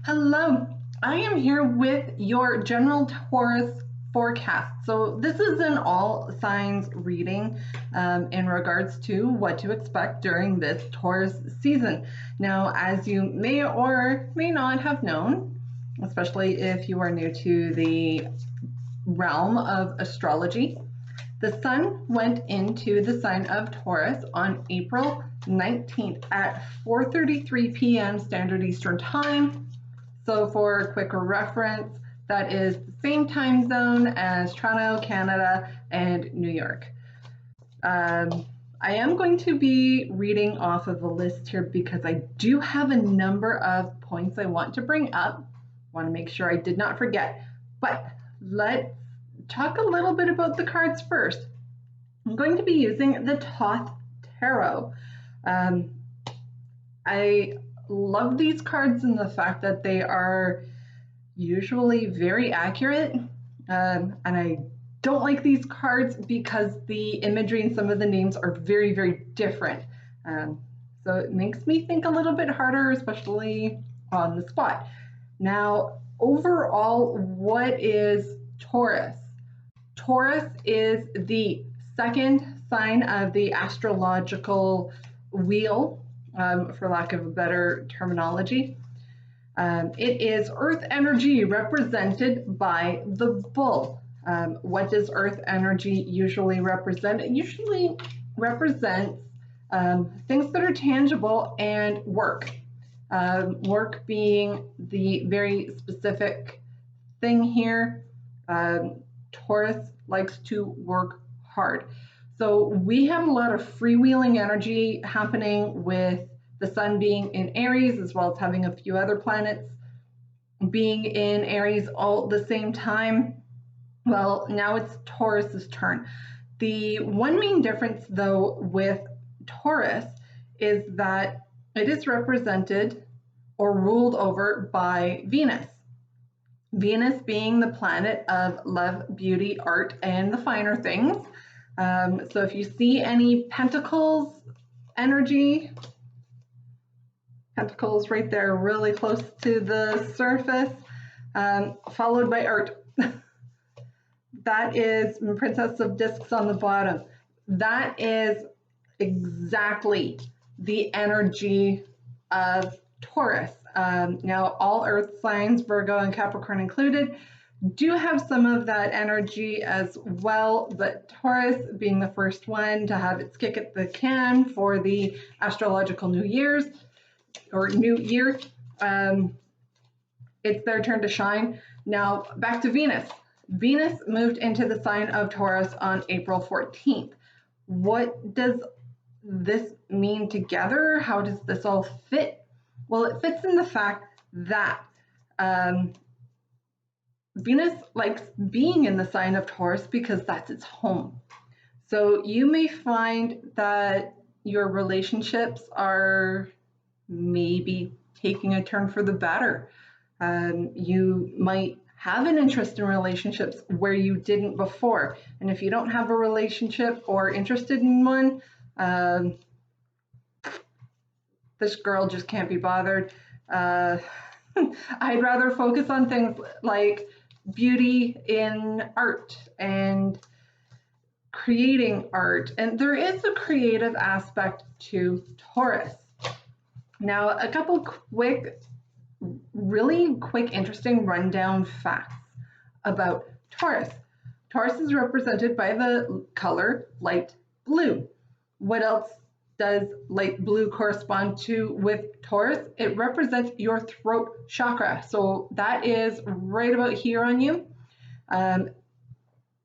Hello, I am here with your general Taurus forecast. So this is an all signs reading in regards to what to expect during this Taurus season. Now, as you may or may not have known, especially if you are new to the realm of astrology, the sun went into the sign of Taurus on April 19th at 4:33 p.m. Standard Eastern Time. So for quicker reference, that is the same time zone as Toronto, Canada, and New York. I am going to be reading off of a list here because I do have a number of points I want to bring up. I want to make sure I did not forget. But let's talk a little bit about the cards first. I'm going to be using the Thoth Tarot. I love these cards and the fact that they are usually very accurate. And I don't like these cards because the imagery and some of the names are very, very different. So it makes me think a little bit harder, especially on the spot. Now, overall, what is Taurus? Taurus is the second sign of the astrological wheel, for lack of a better terminology. It is earth energy represented by the bull. What does earth energy usually represent? It usually represents things that are tangible and work. Work being the very specific thing here. Taurus likes to work hard. So we have a lot of freewheeling energy happening with the sun being in Aries, as well as having a few other planets being in Aries all at the same time. Well, now it's Taurus's turn. The one main difference, though, with Taurus is that it is represented or ruled over by Venus. Venus being the planet of love, beauty, art, and the finer things. So if you see any pentacles energy, pentacles right there, really close to the surface, followed by art. That is Princess of Discs on the bottom. That is exactly the energy of Taurus. Now, all earth signs, Virgo and Capricorn included, do have some of that energy as well, but Taurus being the first one to have its kick at the can for the astrological New Year, it's their turn to shine. Now, back to Venus. Venus moved into the sign of Taurus on April 14th. What does this mean together? How does this all fit? Well, it fits in the fact that Venus likes being in the sign of Taurus because that's its home. So you may find that your relationships are maybe taking a turn for the better. You might have an interest in relationships where you didn't before. And if you don't have a relationship or interested in one, this girl just can't be bothered. I'd rather focus on things like beauty in art and creating art. And there is a creative aspect to Taurus. Now, a couple really quick, interesting rundown facts about Taurus. Taurus is represented by the color light blue. What else does light blue correspond to with Taurus? It represents your throat chakra. So that is right about here on you. And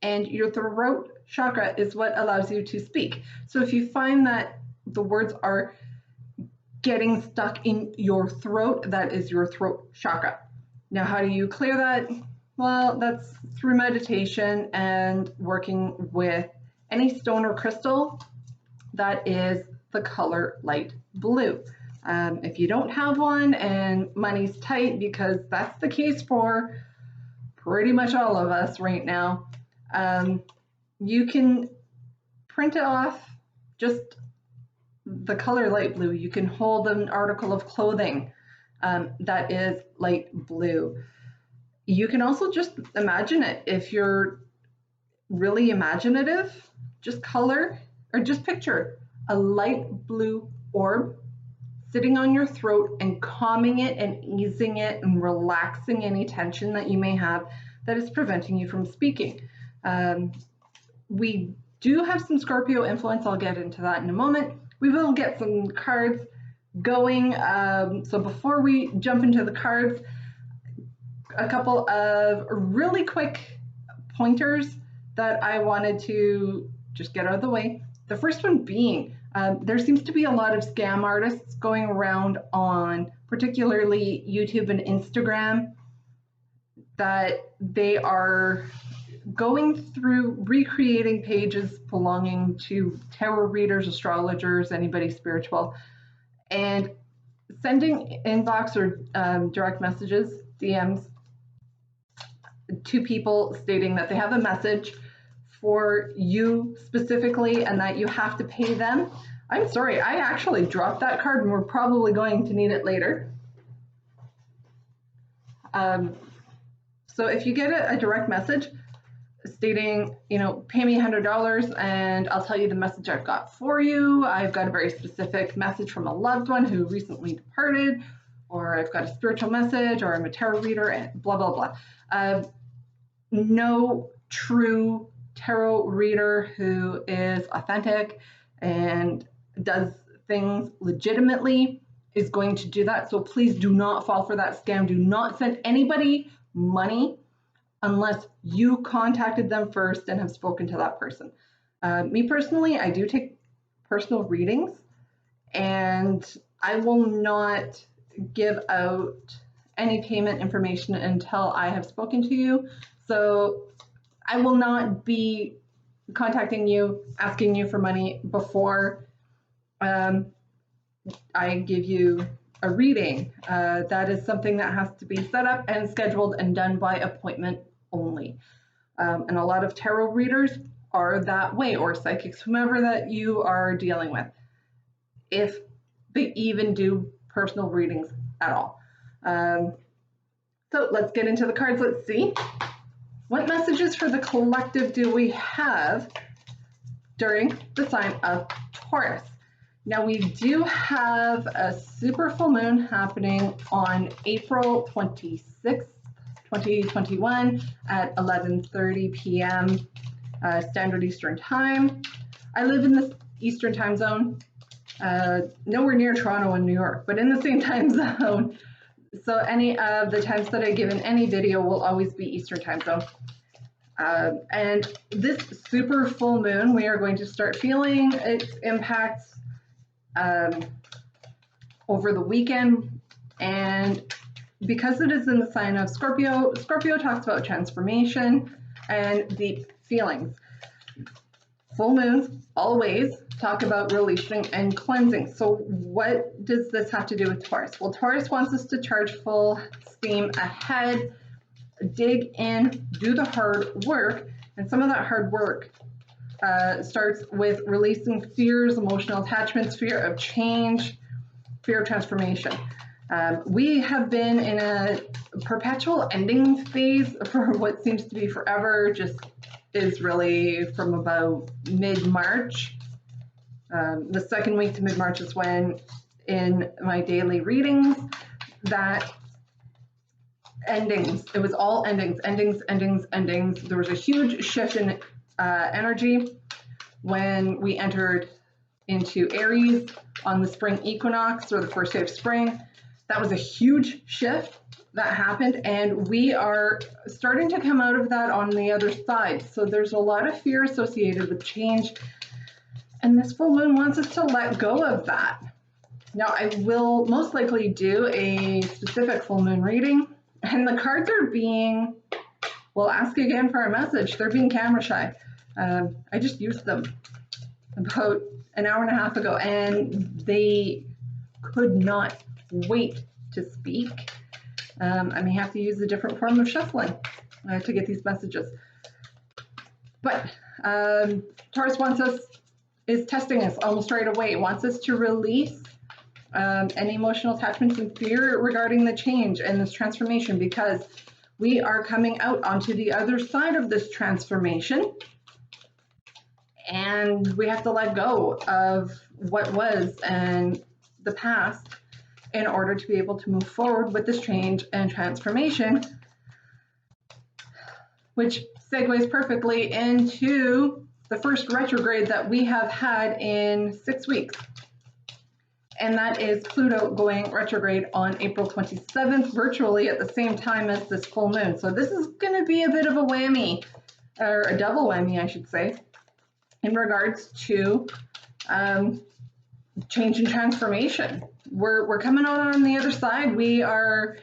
your throat chakra is what allows you to speak. So if you find that the words are getting stuck in your throat, that is your throat chakra. Now, how do you clear that? Well, that's through meditation and working with any stone or crystal that is the color light blue. If you don't have one and money's tight, because that's the case for pretty much all of us right now, you can print it off just the color light blue. You can hold an article of clothing that is light blue. You can also just imagine it. If you're really imaginative, just color or just picture a light blue orb sitting on your throat and calming it and easing it and relaxing any tension that you may have that is preventing you from speaking. We do have some Scorpio influence. I'll get into that in a moment. We will get some cards going. So before we jump into the cards, a couple of really quick pointers that I wanted to just get out of the way. The first one being, there seems to be a lot of scam artists going around on particularly YouTube and Instagram that they are going through recreating pages belonging to tarot readers, astrologers, anybody spiritual, and sending inbox or direct messages, DMs, to people stating that they have a message for you specifically and that you have to pay them. I'm sorry, I actually dropped that card and we're probably going to need it later. So if you get a direct message stating, pay me $100 and I'll tell you the message I've got for you. I've got a very specific message from a loved one who recently departed, or I've got a spiritual message, or I'm a tarot reader, and blah, blah, blah. No true tarot reader who is authentic and does things legitimately is going to do that. So please do not fall for that scam. Do not send anybody money unless you contacted them first and have spoken to that person. Me personally, I do take personal readings, and I will not give out any payment information until I have spoken to you. So I will not be contacting you, asking you for money before I give you a reading. That is something that has to be set up and scheduled and done by appointment only. And a lot of tarot readers are that way, or psychics, whomever that you are dealing with, if they even do personal readings at all. So let's get into the cards. Let's see. What messages for the collective do we have during the sign of Taurus? Now, we do have a super full moon happening on April 26th, 2021 at 11:30 p.m. Standard Eastern Time. I live in the Eastern Time Zone, nowhere near Toronto and New York, but in the same time zone. So any of the times that I give in any video will always be Eastern Time Zone. And this super full moon, we are going to start feeling its impacts over the weekend. And because it is in the sign of Scorpio, Scorpio talks about transformation and deep feelings. Full moons always talk about releasing and cleansing. So what does this have to do with Taurus? Well, Taurus wants us to charge full steam ahead, dig in, do the hard work. And some of that hard work starts with releasing fears, emotional attachments, fear of change, fear of transformation. We have been in a perpetual ending phase for what seems to be forever, just is really from about mid-March. The second week to mid-March is when, in my daily readings, that endings, it was all endings. There was a huge shift in energy when we entered into Aries on the spring equinox, or the first day of spring. That was a huge shift that happened, and we are starting to come out of that on the other side. So there's a lot of fear associated with change, and this full moon wants us to let go of that. Now, I will most likely do a specific full moon reading, and the cards are being, well, ask again for a message. They're being camera shy. I just used them about an hour and a half ago, and they could not wait to speak. I may have to use a different form of shuffling to get these messages. But Taurus is testing us almost right away. It wants us to release and emotional attachments and fear regarding the change and this transformation, because we are coming out onto the other side of this transformation, and we have to let go of what was and the past in order to be able to move forward with this change and transformation, which segues perfectly into the first retrograde that we have had in 6 weeks. And that is Pluto going retrograde on April 27th, virtually at the same time as this full moon. So this is going to be a bit of a whammy, or a double whammy, I should say, in regards to change and transformation. We're coming out on the other side. We are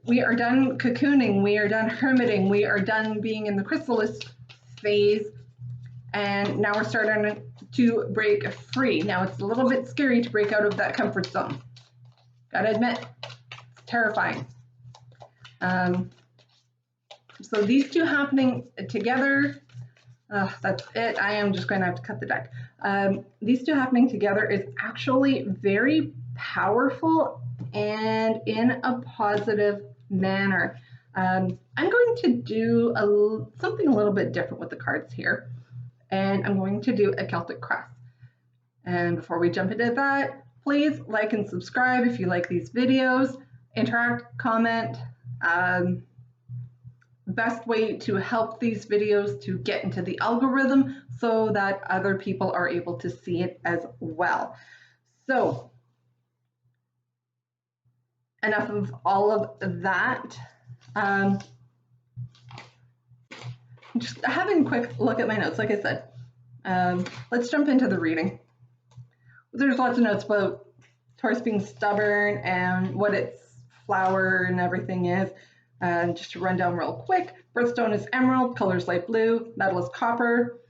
done cocooning. We are done hermiting. We are done being in the chrysalis phase. And now we're starting to break free. Now it's a little bit scary to break out of that comfort zone. Gotta admit, it's terrifying. So these two happening together, that's it. I am just going to have to cut the deck. These two happening together is actually very powerful and in a positive manner. I'm going to do something a little bit different with the cards here. And I'm going to do a Celtic cross. And before we jump into that, please like and subscribe if you like these videos. Interact, comment. Best way to help these videos to get into the algorithm so that other people are able to see it as well. So, enough of all of that. Just having a quick look at my notes, like I said. Let's jump into the reading. There's lots of notes about Taurus being stubborn and what its flower and everything is. Just to run down real quick, birthstone is emerald, color is light blue, metal is copper,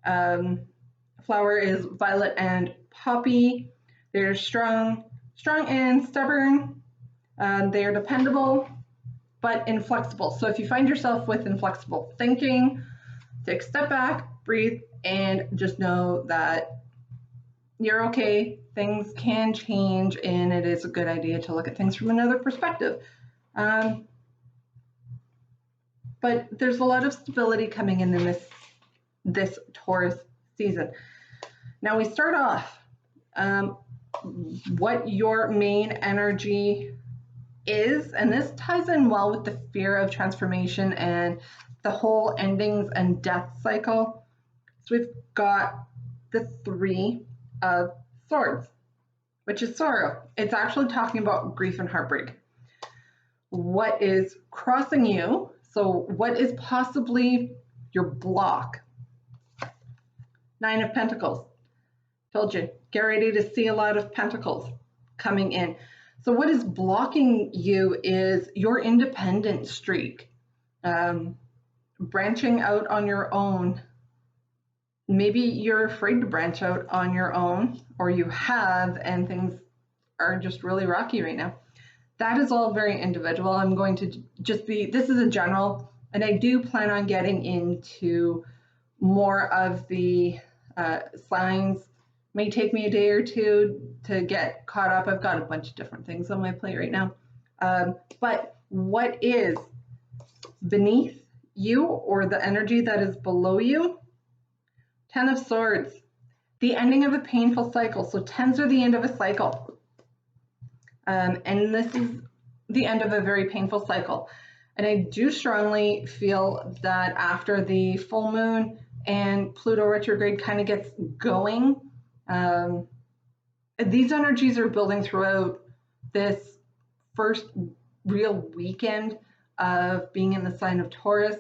flower is violet and poppy. They're strong and stubborn. They are dependable, but inflexible. So if you find yourself with inflexible thinking, take a step back, breathe, and just know that you're okay. Things can change, and it is a good idea to look at things from another perspective. But there's a lot of stability coming in this Taurus season. Now we start off what your main energy is, and this ties in well with the fear of transformation and the whole endings and death cycle. So we've got the Three of Swords, which is sorrow. It's actually talking about grief and heartbreak. What is crossing you? So what is possibly your block? Nine of Pentacles. Told you, get ready to see a lot of pentacles coming in. So what is blocking you is your independent streak. Branching out on your own. Maybe you're afraid to branch out on your own, or you have, and things are just really rocky right now. That is all very individual. I'm going to just this is a general, and I do plan on getting into more of the signs. May take me a day or two to get caught up. I've got a bunch of different things on my plate right now. But what is beneath you, or the energy that is below you? Ten of Swords, the ending of a painful cycle. So tens are the end of a cycle. And this is the end of a very painful cycle. And I do strongly feel that after the full moon and Pluto retrograde kind of gets going, these energies are building throughout this first real weekend of being in the sign of Taurus.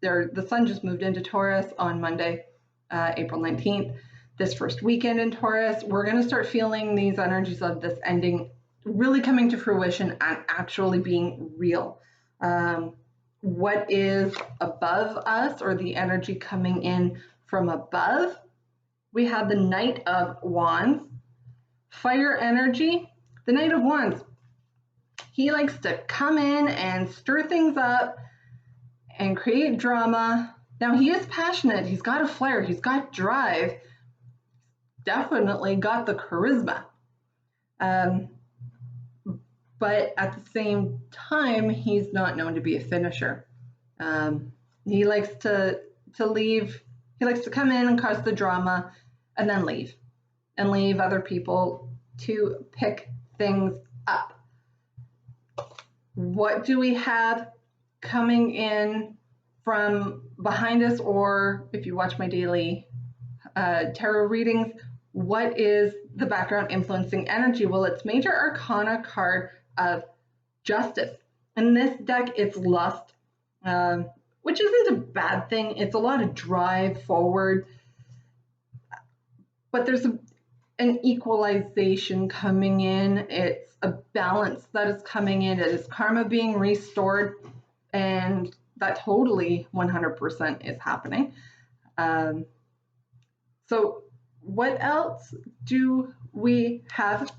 The sun just moved into Taurus on Monday, April 19th. This first weekend in Taurus, we're going to start feeling these energies of this ending really coming to fruition and actually being real. What is above us, or the energy coming in from above? We have the Knight of Wands, fire energy. The Knight of Wands, he likes to come in and stir things up and create drama. Now, he is passionate. He's got a flair. He's got drive. Definitely got the charisma. Um, but at the same time, he's not known to be a finisher. He likes to leave. He likes to come in and cause the drama, and then leave, and leave other people to pick things up. What do we have coming in from behind us, or if you watch my daily tarot readings, what is the background influencing energy? Well, it's Major Arcana card of Justice. In this deck, it's Lust, which isn't a bad thing. It's a lot of drive forward, but there's an equalization coming in. It's a balance that is coming in. It is karma being restored, and that totally 100% is happening. So what else do we have?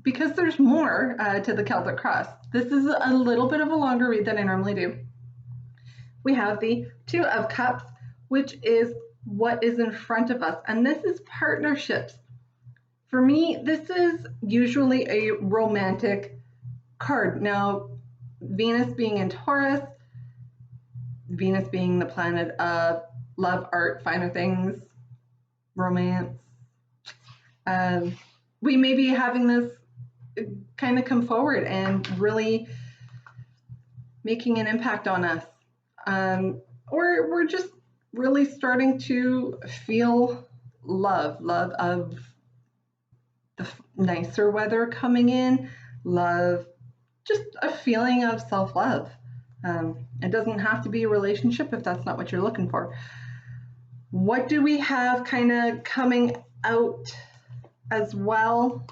Because there's more to the Celtic Cross. This is a little bit of a longer read than I normally do. We have the Two of Cups, which is what is in front of us. And this is partnerships. For me, this is usually a romantic card. Now, Venus being in Taurus, Venus being the planet of love, art, finer things, romance. We may be having this kind of come forward and really making an impact on us. Or we're just really starting to feel love of the nicer weather coming in, love, just a feeling of self-love. It doesn't have to be a relationship if that's not what you're looking for. What do we have kind of coming out as well?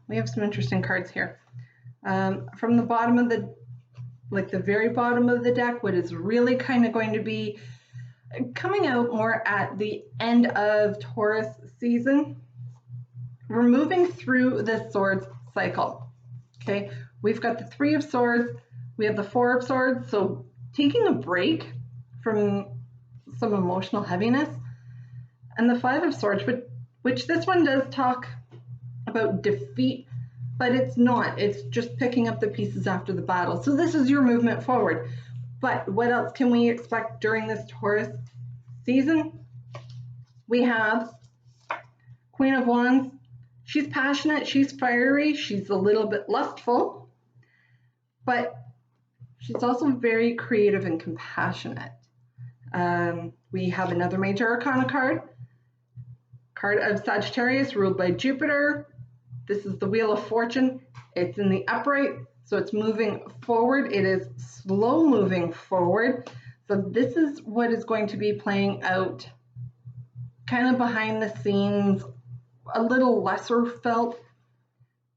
We have some interesting cards here. From the bottom of the very bottom of the deck, what is really kind of going to be coming out more at the end of Taurus season. We're moving through the Swords cycle. Okay, we've got the Three of Swords, we have the Four of Swords, so taking a break from some emotional heaviness, and the Five of Swords, which this one does talk about defeat, but it's not. It's just picking up the pieces after the battle. So this is your movement forward. But what else can we expect during this Taurus season? We have Queen of Wands. She's passionate, she's fiery, she's a little bit lustful, but she's also very creative and compassionate. We have another Major Arcana card of Sagittarius, ruled by Jupiter. This is the Wheel of Fortune. It's in the upright, so it's moving forward. It is slow moving forward. So this is what is going to be playing out kind of behind the scenes, a little lesser felt.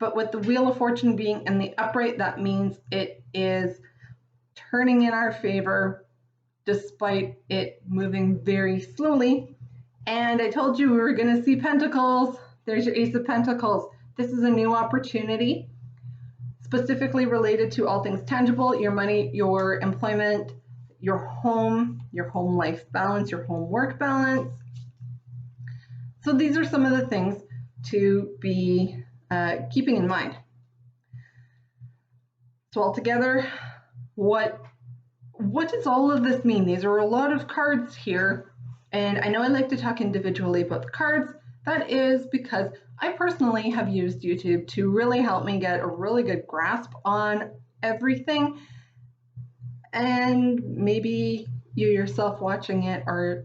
But with the Wheel of Fortune being in the upright, that means it is turning in our favor despite it moving very slowly. And I told you we were going to see Pentacles. There's your Ace of Pentacles. This is a new opportunity, specifically related to all things tangible, your money, your employment, your home life balance, your home work balance. So these are some of the things to be keeping in mind. So altogether, what does all of this mean? These are a lot of cards here, and I know I like to talk individually about the cards. That is because I personally have used YouTube to really help me get a really good grasp on everything, and maybe you yourself watching it are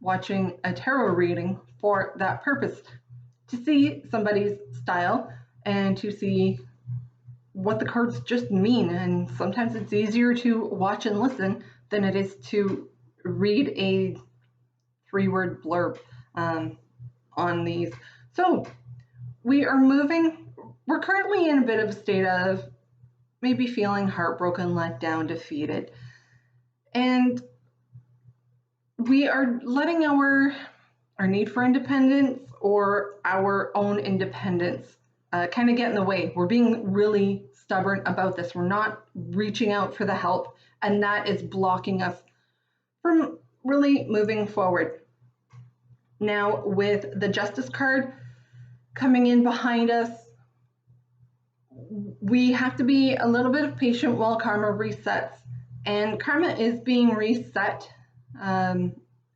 watching a tarot reading for that purpose, to see somebody's style and to see what the cards just mean. And sometimes it's easier to watch and listen than it is to read a 3-word blurb on these. So we're currently in a bit of a state of maybe feeling heartbroken, let down, defeated. And we are letting our need for independence or our own independence kind of get in the way. We're being really stubborn about this. We're not reaching out for the help, and that is blocking us from really moving forward. Now, with the Justice card coming in behind us, we have to be a little bit patient while karma resets. And karma is being reset.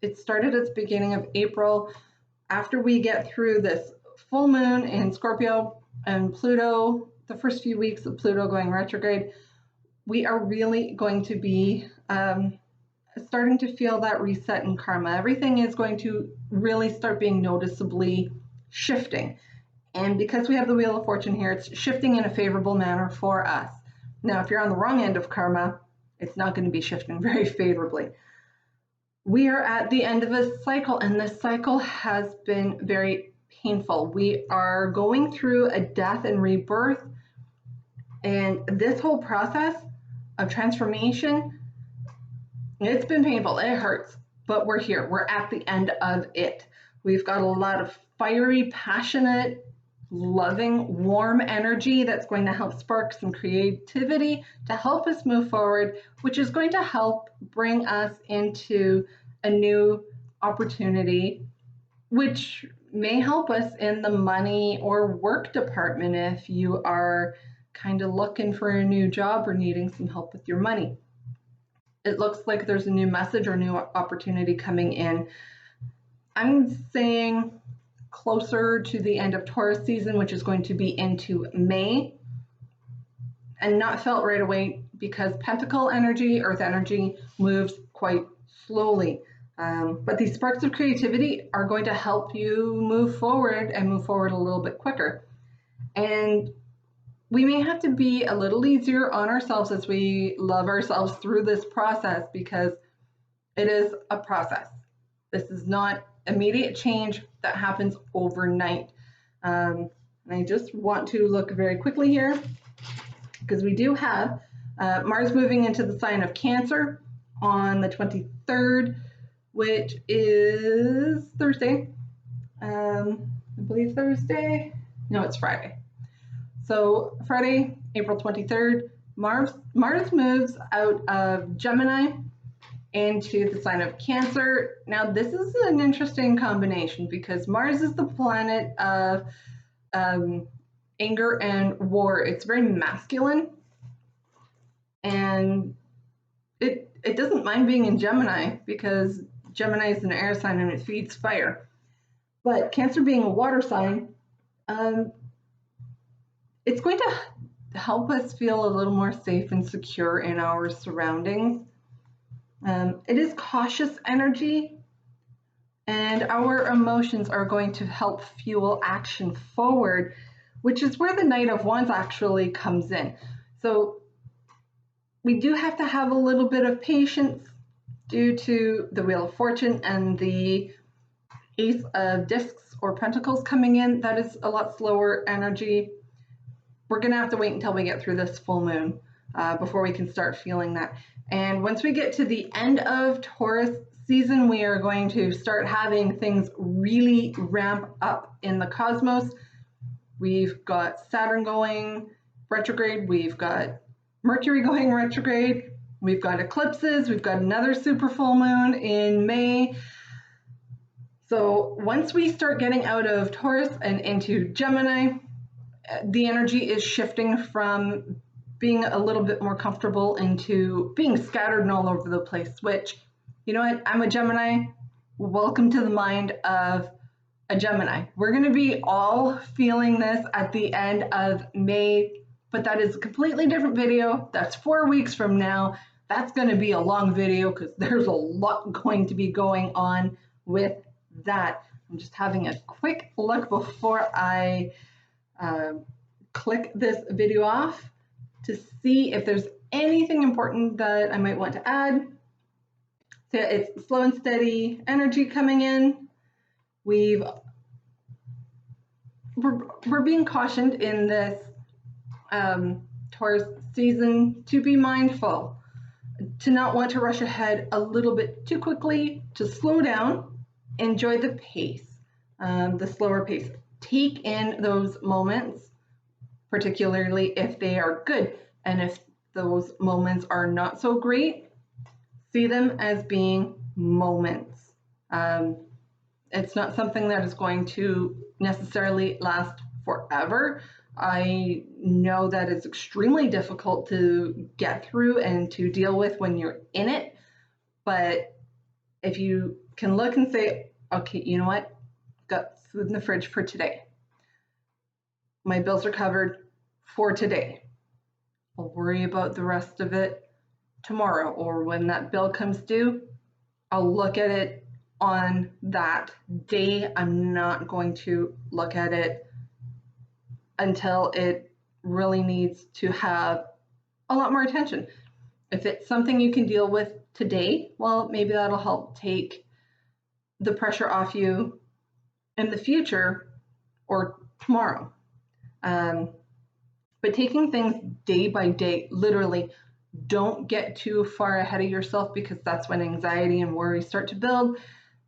It started at the beginning of April. After we get through this full moon in Scorpio and Pluto, the first few weeks of Pluto going retrograde, we are really going to be starting to feel that reset in karma. Everything is going to really start being noticeably shifting. And because we have the Wheel of Fortune here, it's shifting in a favorable manner for us. Now, if you're on the wrong end of karma, it's not going to be shifting very favorably. We are at the end of a cycle, and this cycle has been very painful. We are going through a death and rebirth, and this whole process of transformation, it's been painful. It hurts, but we're here. We're at the end of it. We've got a lot of fiery, passionate, loving, warm energy that's going to help spark some creativity to help us move forward, which is going to help bring us into a new opportunity, which may help us in the money or work department if you are kind of looking for a new job or needing some help with your money. It looks like there's a new message or new opportunity coming in. I'm saying closer to the end of Taurus season, which is going to be into May, and not felt right away because Pentacle energy, Earth energy, moves quite slowly. But these sparks of creativity are going to help you move forward and move forward a little bit quicker. And we may have to be a little easier on ourselves as we love ourselves through this process, because it is a process. This is not immediate change that happens overnight. And I just want to look very quickly here, because we do have Mars moving into the sign of Cancer on the 23rd, which is Thursday. I believe Thursday. No, it's Friday. So Friday, April 23rd, Mars moves out of Gemini into the sign of Cancer. Now, this is an interesting combination because Mars is the planet of anger and war. It's very masculine, and it doesn't mind being in Gemini because Gemini is an air sign and it feeds fire. But Cancer being a water sign, it's going to help us feel a little more safe and secure in our surroundings. It is cautious energy, and our emotions are going to help fuel action forward, which is where the Knight of Wands actually comes in. So we do have to have a little bit of patience due to the Wheel of Fortune and the Ace of Discs or Pentacles coming in. That is a lot slower energy. We're going to have to wait until we get through this full moon before we can start feeling that. And once we get to the end of Taurus season, we are going to start having things really ramp up in the cosmos. We've got Saturn going retrograde. We've got Mercury going retrograde. We've got eclipses. We've got another super full moon in May. So once we start getting out of Taurus and into Gemini, the energy is shifting from being a little bit more comfortable into being scattered and all over the place, which, you know what, I'm a Gemini. Welcome to the mind of a Gemini. We're going to be all feeling this at the end of May, but that is a completely different video. That's 4 weeks from now. That's going to be a long video because there's a lot going to be going on with that. I'm just having a quick look before I click this video off to see if there's anything important that I might want to add. So it's slow and steady energy coming in. We're being cautioned in this Taurus season to be mindful, to not want to rush ahead a little bit too quickly, to slow down, enjoy the pace, the slower pace. Take in those moments, particularly if they are good. And if those moments are not so great, see them as being moments. It's not something that is going to necessarily last forever. I know that it's extremely difficult to get through and to deal with when you're in it. But if you can look and say, okay, you know what? Got food in the fridge for today. My bills are covered for today. I'll worry about the rest of it tomorrow, or when that bill comes due, I'll look at it on that day. I'm not going to look at it until it really needs to have a lot more attention. If it's something you can deal with today, well, maybe that'll help take the pressure off you in the future or tomorrow. But taking things day by day, literally, don't get too far ahead of yourself, because that's when anxiety and worry start to build.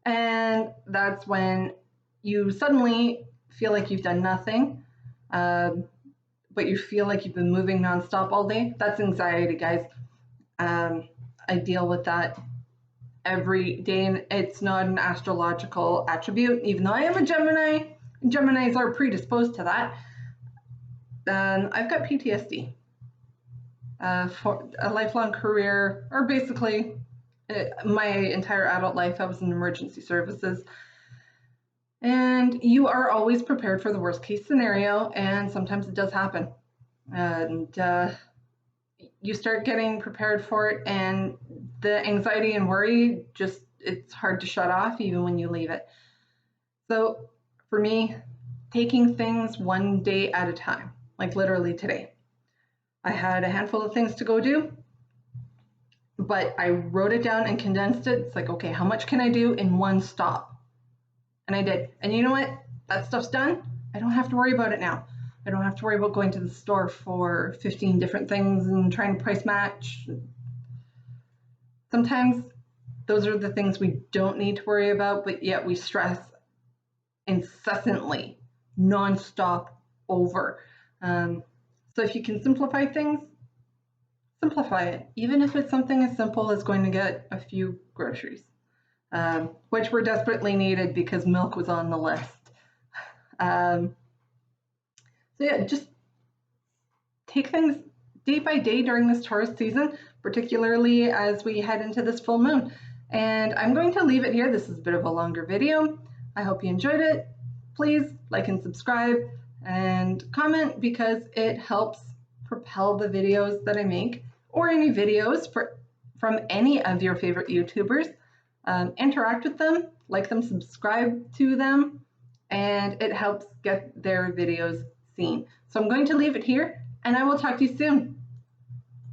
And that's when you suddenly feel like you've done nothing, but you feel like you've been moving nonstop all day. That's anxiety, guys. I deal with that every day, and it's not an astrological attribute, even though I am a Gemini. Geminis are predisposed to that. I've got PTSD for a lifelong career, or basically my entire adult life. I was in emergency services, and you are always prepared for the worst case scenario, and sometimes it does happen, and you start getting prepared for it, and the anxiety and worry, just, it's hard to shut off even when you leave it. So for me, taking things one day at a time, like literally today, I had a handful of things to go do, but I wrote it down and condensed it. It's like, okay, how much can I do in one stop? And I did. And you know what? That stuff's done. I don't have to worry about it now. I don't have to worry about going to the store for 15 different things and trying to price match. Sometimes those are the things we don't need to worry about, but yet we stress incessantly, nonstop over. So if you can simplify things, simplify it. Even if it's something as simple as going to get a few groceries, which were desperately needed because milk was on the list. So yeah, just take things day by day during this Taurus season, particularly as we head into this full moon. And I'm going to leave it here. This is a bit of a longer video. I hope you enjoyed it. Please like and subscribe and comment, because it helps propel the videos that I make, or any videos from any of your favorite YouTubers. Interact with them, like them, subscribe to them, and it helps get their videos seen. So I'm going to leave it here, and I will talk to you soon.